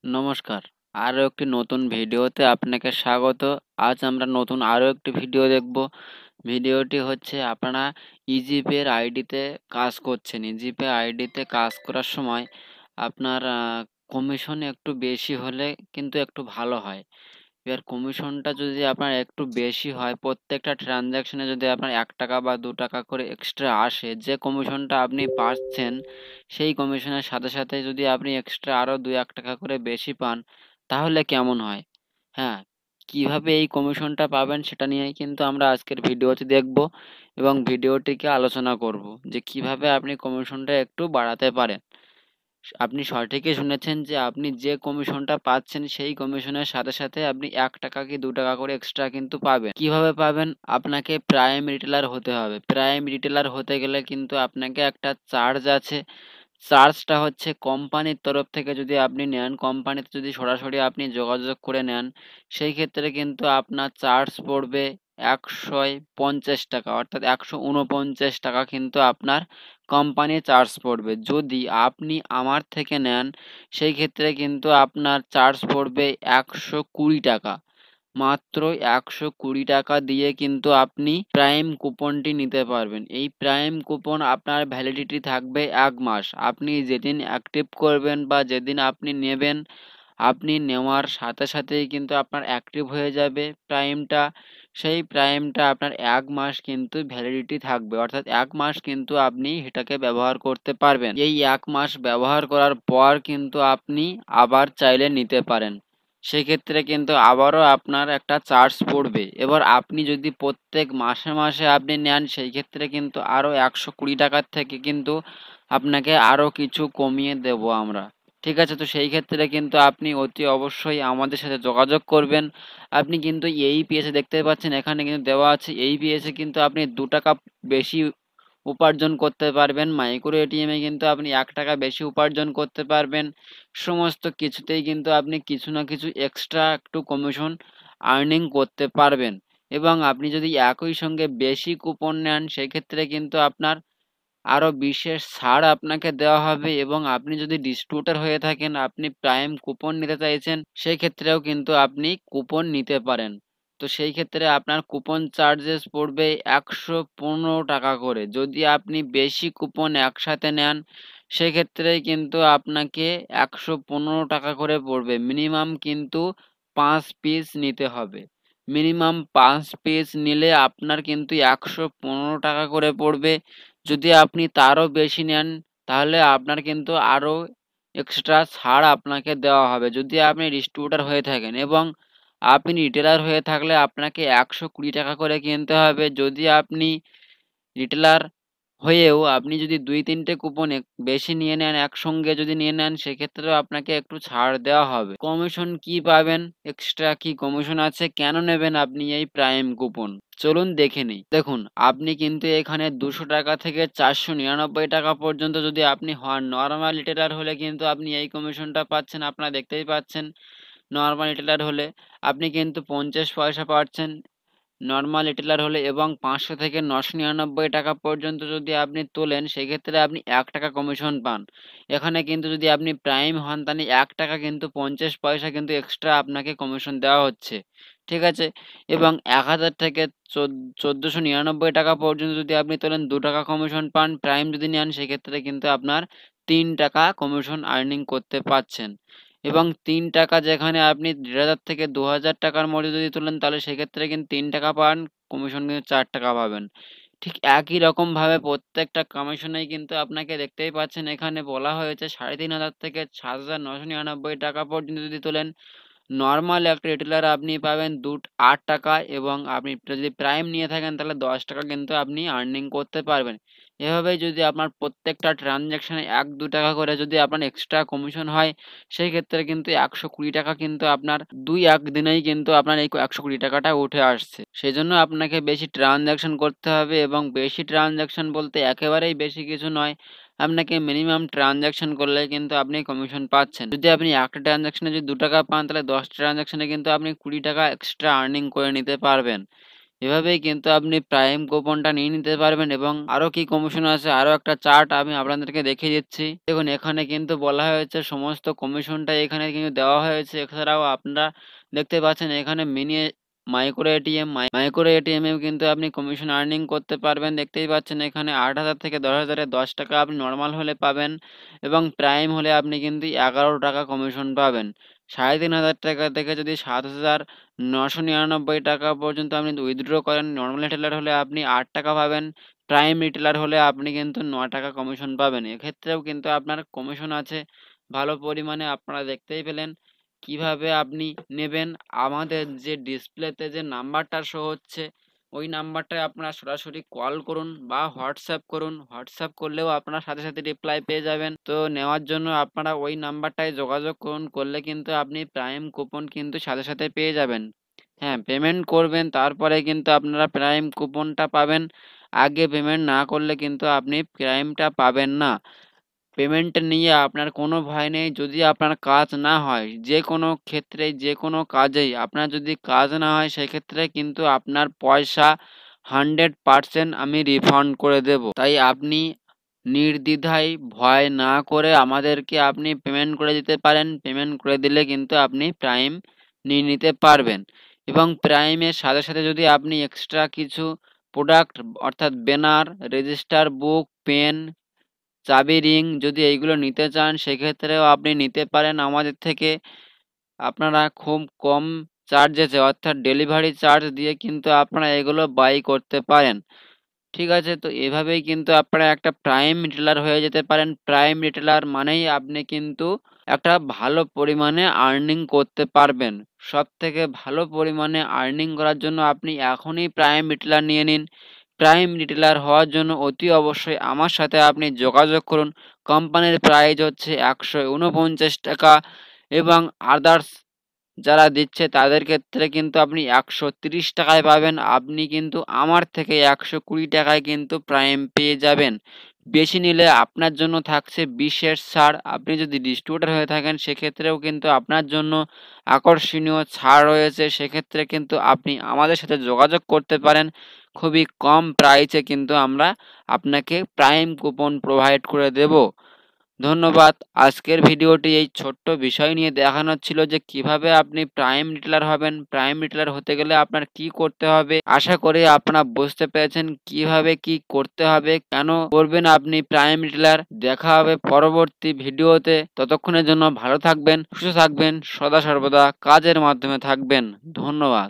নমস্কার। আরো একটি নতুন ভিডিওতে আপনাকে স্বাগত। আজ আমরা নতুন আরো একটি ভিডিও দেখব। ভিডিওটি হচ্ছে আপনারা ইজিপে এর আইডিতে কাজ করছেন। ইজিপে আইডিতে কাজ করার সময় আপনার কমিশন একটু বেশি হলে কিন্তু একটু ভালো হয়। এবার কমিশনটা যদি আপনার একটু বেশি হয়, প্রত্যেকটা ট্রানজাকশনে যদি আপনার ৳১ বা ৳২ করে এক্সট্রা আসে, যে কমিশনটা আপনি পাচ্ছেন সেই কমিশনের সাথে সাথে যদি আপনি এক্সট্রা আরও ৳২-১ করে বেশি পান, তাহলে কেমন হয়? হ্যাঁ, কিভাবে এই কমিশনটা পাবেন সেটা নিয়েই কিন্তু আমরা আজকের ভিডিওতে দেখব এবং ভিডিওটিকে আলোচনা করব যে কিভাবে আপনি কমিশনটা একটু বাড়াতে পারেন। আপনি সঠিকই শুনেছেন যে আপনি যে কমিশনটা পাচ্ছেন সেই কমিশনের সাথে সাথে আপনি ৳১ কি ৳২ করে এক্সট্রা কিন্তু পাবেন। কিভাবে পাবেন? আপনাকে প্রাইম রিটেলার হতে হবে। প্রাইম রিটেলার হতে গেলে কিন্তু আপনাকে একটা চার্জ আছে। চার্জটা হচ্ছে কোম্পানির তরফ থেকে যদি আপনি নেন, কোম্পানিতে যদি সরাসরি আপনি যোগাযোগ করে নেন, সেই ক্ষেত্রে কিন্তু আপনার চার্জ পড়বে ৳১৫০ অর্থাৎ ৳১৪৯ কিন্তু আপনার কোম্পানি চার্জ পড়বে। যদি আপনি আমার থেকে নেন, সেই ক্ষেত্রে কিন্তু আপনার চার্জ পড়বে ৳১২০। মাত্র ৳১২০ দিয়ে কিন্তু আপনি প্রাইম কুপনটি নিতে পারবেন। এই প্রাইম কুপন আপনার ভ্যালিডিটি থাকবে ১ মাস। আপনি যেদিন অ্যাক্টিভ করবেন বা যেদিন আপনি নেবেন, আপনি নেওয়ার সাথে সাথেই কিন্তু আপনার অ্যাক্টিভ হয়ে যাবে প্রাইমটা। সেই প্রাইমটা আপনার ১ মাস কিন্তু ভ্যালিডিটি থাকবে। অর্থাৎ ১ মাস কিন্তু আপনি এটাকে ব্যবহার করতে পারবেন। এই ১ মাস ব্যবহার করার পর কিন্তু আপনি আবার চাইলে নিতে পারেন। সেক্ষেত্রে কিন্তু আবারও আপনার একটা চার্জ পড়বে। এবার আপনি যদি প্রত্যেক মাসে মাসে আপনি নেন, সেই ক্ষেত্রে কিন্তু আরও ৳১২০ থেকে কিন্তু আপনাকে আরও কিছু কমিয়ে দেবো আমরা। ঠিক আছে? তো সেই ক্ষেত্রে কিন্তু আপনি অতি অবশ্যই আমাদের সাথে যোগাযোগ করবেন। আপনি কিন্তু AEPS এ দেখতে পাচ্ছেন এখানে কিন্তু দেওয়া আছে, AEPS এ কিন্তু আপনি ৳২ বেশি উপার্জন করতে পারবেন। মাইক্রো এটিএমে কিন্তু আপনি ৳১ বেশি উপার্জন করতে পারবেন। সমস্ত কিছুতেই কিন্তু আপনি কিছু না কিছু এক্সট্রা একটু কমিশন আর্নিং করতে পারবেন এবং আপনি যদি একই সঙ্গে বেশি কুপন নেন, সেক্ষেত্রে কিন্তু আপনার আরও বিশেষ ছাড় আপনাকে দেওয়া হবে এবং আপনি যদি ডিস্ট্রিবিউটর হয়ে থাকেন, আপনি প্রাইম কুপন নিতে চাইছেন, সেই ক্ষেত্রেও কিন্তু আপনি কুপন নিতে পারেন। তো সেই ক্ষেত্রে আপনার কুপন চার্জেস পড়বে ৳১১৫ করে। যদি আপনি বেশি কুপন একসাথে নেন, সেক্ষেত্রে কিন্তু আপনাকে ৳১১৫ করে পড়বে। মিনিমাম কিন্তু ৫ পিস নিতে হবে। মিনিমাম ৫ পিস নিলে আপনার কিন্তু ৳১১৫ করে পড়বে। যদি আপনি তারও বেশি নেন, তাহলে আপনার কিন্তু আরও এক্সট্রা ছাড় আপনাকে দেওয়া হবে। যদি আপনি ডিস্ট্রিবিউটর হয়ে থাকেন এবং আপনি রিটেলার হয়ে থাকলে আপনাকে ৳১২০ করে কিনতে হবে। যদি আপনি রিটেলার হয়েও আপনি যদি ২-৩ টে কুপন বেশি নিয়ে নেন, একসঙ্গে যদি নিয়ে নেন, সেক্ষেত্রেও আপনাকে একটু ছাড় দেওয়া হবে। কমিশন কি পাবেন? এক্সট্রা কি কমিশন আছে? কেন নেবেন আপনি এই প্রাইম কুপন? চলুন দেখে নিই। দেখুন, আপনি কিন্তু এখানে ৳২০০ থেকে ৳৪৯৯ পর্যন্ত যদি আপনি হন, নরমাল রিটেলার হলে কিন্তু আপনি এই কমিশনটা পাচ্ছেন। আপনারা দেখতেই পাচ্ছেন, নরমাল রিটেলার হলে আপনি কিন্তু ৫০ পয়সা পাচ্ছেন। নরমাল রিটেলার হলে এবং ৫০০ থেকে ৳৯৯৯ পর্যন্ত যদি আপনি তোলেন, সেক্ষেত্রে আপনি ৳১ কমিশন পান। এখানে কিন্তু যদি আপনি প্রাইম হন, তাহলে ৳১ কিন্তু ৫০ পয়সা কিন্তু এক্সট্রা আপনাকে কমিশন দেওয়া হচ্ছে। ঠিক আছে? এবং ১,০০০ থেকে ৳১৪৯৯ পর্যন্ত যদি আপনি তোলেন, ৳২ কমিশন পান। প্রাইম যদি নেন, সেক্ষেত্রে কিন্তু আপনার ৳৩ কমিশন আর্নিং করতে পারছেন। এবং ৳৩ যেখানে আপনি ১,৫০০ থেকে ৳২,০০০ র মধ্যে যদি তোলেন, তাহলে সেক্ষেত্রে কিন্তু ৳৩ পান, কমিশন কিন্তু ৳৪ পাবেন। ঠিক একই রকমভাবে প্রত্যেকটা কমিশনেই কিন্তু আপনাকে দেখতেই পাচ্ছেন এখানে বলা হয়েছে ৩,৫০০ থেকে ৳৭,৯৯৯ পর্যন্ত যদি তোলেন, নরমাল একটা রিটেলার আপনি পাবেন ৳৮ এবং আপনি যদি প্রাইম নিয়ে থাকেন তাহলে ৳১০ কিন্তু আপনি আর্নিং করতে পারবেন। এভাবেই যদি আপনার প্রত্যেকটা ট্রান্সেকশনে ৳১-৳২ করে যদি আপনার এক্সট্রা কমিশন হয়, সেই ক্ষেত্রে কিন্তু ৳১২০ কিন্তু আপনার ২-১ দিনেই কিন্তু আপনার এই ৳১২০ উঠে আসছে। সেজন্য আপনাকে বেশি ট্রান্সেকশন করতে হবে এবং বেশি ট্রান্সেকশন বলতে একেবারেই বেশি কিছু নয়। আপনাকে মিনিমাম ট্রান্সেকশন করলেই কিন্তু আপনি কমিশন পাচ্ছেন। যদি আপনি একটা ট্রান্সেকশনে যদি ৳২ পান, তাহলে ১০ ট্রান্সেকশনে কিন্তু আপনি ৳২০ এক্সট্রা আর্নিং করে নিতে পারবেন। এভাবেই কিন্তু আপনি প্রাইম কুপনটা নিয়ে নিতে পারবেন এবং আরো কি কমিশন আছে আরো একটা চার্ট আমি আপনাদেরকে দেখিয়ে দিচ্ছি। দেখুন এখানে কিন্তু বলা হয়েছে সমস্ত কমিশনটাই এখানে কিন্তু দেওয়া হয়েছে। এছাড়াও আপনারা দেখতে পাচ্ছেন এখানে মিনি মাইক্রো এটিএম এও কিন্তু আপনি কমিশন আর্নিং করতে পারবেন। দেখতেই পাচ্ছেন এখানে ৮,০০০ থেকে ১০,০০০ এ ১০ টাকা আপনি নরমাল হলে পাবেন এবং প্রাইম হলে আপনি কিন্তু ১১ টাকা কমিশন পাবেন। ৩,৫০০ টাকা থেকে যদি ৭,৯৯৯ টাকা পর্যন্ত আপনি উইথড্র করেন নরমাল রিটেলার হলে আপনি ৮ টাকা পাবেন। প্রাইম রিটেলার হলে আপনি কিন্তু ৯ টাকা কমিশন পাবেন। এক্ষেত্রেও কিন্তু আপনার কমিশন আছে ভালো পরিমাণে। আপনারা দেখতেই পেলেন। কিভাবে আপনি নেবেন, আমাদের যে ডিসপ্লেতে যে নাম্বারটা শো হচ্ছে ওই নাম্বারটায় আপনারা সরাসরি কল করুন বা হোয়াটসঅ্যাপ করুন। হোয়াটসঅ্যাপ করলেও আপনারা সাথে সাথে রিপ্লাই পেয়ে যাবেন। তো নেওয়ার জন্য আপনারা ওই নাম্বারটায় যোগাযোগ করুন, করলে কিন্তু আপনি প্রাইম কুপন কিন্তু সাথে সাথে পেয়ে যাবেন। হ্যাঁ, পেমেন্ট করবেন তারপরে কিন্তু আপনারা প্রাইম কুপনটা পাবেন। আগে পেমেন্ট না করলে কিন্তু আপনি প্রাইমটা পাবেন না। পেমেন্ট নিয়ে আপনার কোনো ভয় নেই। যদি আপনার কাজ না হয়, যে কোনো ক্ষেত্রেই যে কোনো কাজেই আপনার যদি কাজ না হয় সেক্ষেত্রে কিন্তু আপনার পয়সা 100% আমি রিফান্ড করে দেবো। তাই আপনি নির্দ্বিধায় ভয় না করে আমাদেরকে আপনি পেমেন্ট করে দিতে পারেন। পেমেন্ট করে দিলে কিন্তু আপনি প্রাইম নিয়ে নিতে পারবেন এবং প্রাইমের সাথে সাথে যদি আপনি এক্সট্রা কিছু প্রোডাক্ট অর্থাৎ ব্যানার, রেজিস্টার বুক, পেন, চাবি রিং যদি এইগুলো নিতে চান সেক্ষেত্রেও আপনি নিতে পারেন আমাদের থেকে। আপনারা খুব কম চার্জেসে অর্থাৎ ডেলিভারি চার্জ দিয়ে কিন্তু আপনারা এগুলো বাই করতে পারেন। ঠিক আছে? তো এভাবেই কিন্তু আপনারা একটা প্রাইম রিটেলার হয়ে যেতে পারেন। প্রাইম রিটেলার মানেই আপনি কিন্তু একটা ভালো পরিমাণে আর্নিং করতে পারবেন। সবথেকে ভালো পরিমাণে আর্নিং করার জন্য আপনি এখনই প্রাইম রিটেলার নিয়ে নিন। প্রাইম রিটেলার হওয়ার জন্য অতি অবশ্যই আমার সাথে আপনি যোগাযোগ করুন। কোম্পানির প্রাইস হচ্ছে ৳১৪৯ এবং আদার্স যারা দিচ্ছে তাদের ক্ষেত্রে কিন্তু আপনি ৳১৩০ পাবেন। আপনি কিন্তু আমার থেকে ৳১২০ কিন্তু প্রাইম পেয়ে যাবেন। বেশি নিলে আপনার জন্য থাকছে ২০ এর ছাড়। আপনি যদি ডিস্ট্রিবিউটর হয়ে থাকেন সেক্ষেত্রেও কিন্তু আপনার জন্য আকর্ষণীয় ছাড় রয়েছে। সেক্ষেত্রে কিন্তু আপনি আমাদের সাথে যোগাযোগ করতে পারেন। খুবই কম প্রাইসে কিন্তু আমরা আপনাকে প্রাইম কুপন প্রোভাইড করে দেব। ধন্যবাদ। আজকের ভিডিওটি এই ছোট্ট বিষয় নিয়ে দেখানো ছিল যে কিভাবে আপনি প্রাইম রিটেলার হবেন। প্রাইম রিটেলার হতে গেলে আপনার কি করতে হবে। আশা করি আপনারা বুঝতে পেরেছেন কিভাবে কি করতে হবে, কেন করবেন আপনি প্রাইম রিটেলার। দেখা হবে পরবর্তী ভিডিওতে। ততক্ষণের জন্য ভালো থাকবেন, সুস্থ থাকবেন, সদা সর্বদা কাজের মাধ্যমে থাকবেন। ধন্যবাদ।